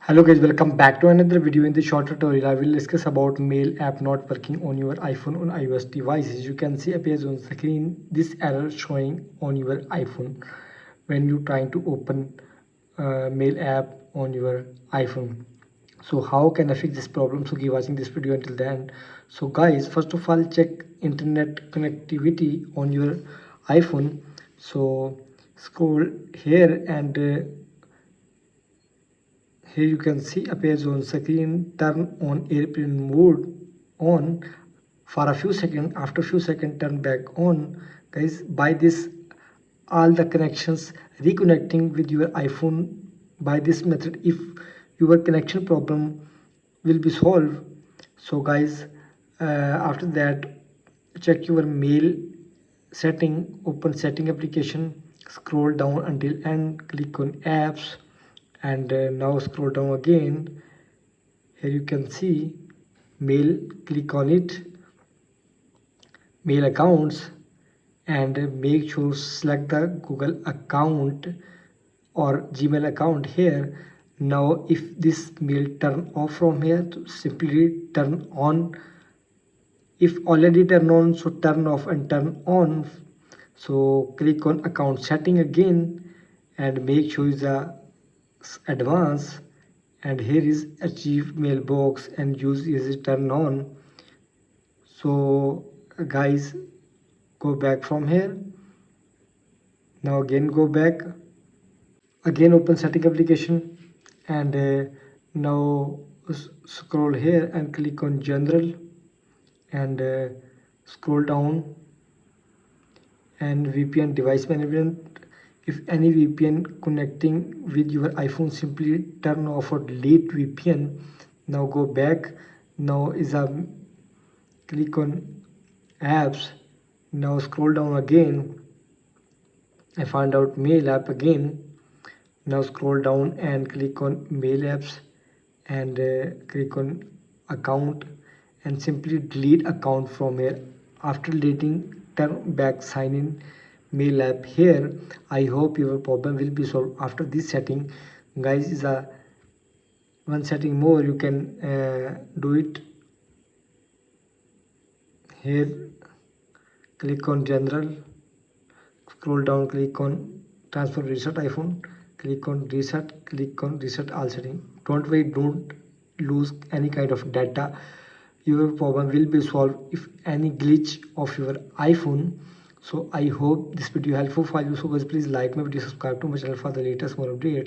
Hello guys, welcome back to another video. In this short tutorial I will discuss about mail app not working on your iPhone or iOS devices. You can see appears on screen this error showing on your iPhone when you trying to open mail app on your iPhone. So how can I fix this problem? So keep watching this video until the end. So guys, first of all check internet connectivity on your iPhone. So scroll here and here you can see appears on screen. Turn on airplane mode on for a few seconds. After few seconds turn back on. Guys, by this all the connections reconnecting with your iPhone by this method, if your connection problem will be solved. So guys, after that check your mail setting, open setting application, scroll down until end, click on apps, and now scroll down again. Here you can see mail, click on it, mail accounts, and make sure select the Google account or Gmail account here. Now if this mail turn off from here, simply turn on. If already turn on, so turn off and turn on. So click on account setting again and make sure the advanced, and here is achieve mailbox and use is turn on. So guys, go back from here. Now again go back, again open setting application, and now scroll here and click on general, and scroll down and VPN device management. If any VPN connecting with your iPhone, simply turn off or delete VPN. Now go back. Now is a click on apps. Now scroll down again and find out mail app again. Now scroll down and click on mail apps, and click on account and simply delete account from here. After deleting, turn back sign in mail app here. I hope your problem will be solved after this setting. Guys, is a one setting more you can do it. Here click on general, scroll down, click on transfer reset iPhone, click on reset, click on reset all setting. Don't wait, don't lose any kind of data. Your problem will be solved if any glitch of your iPhone. So I hope this video helpful for you. So guys, please like my video, subscribe to my channel for the latest more updates.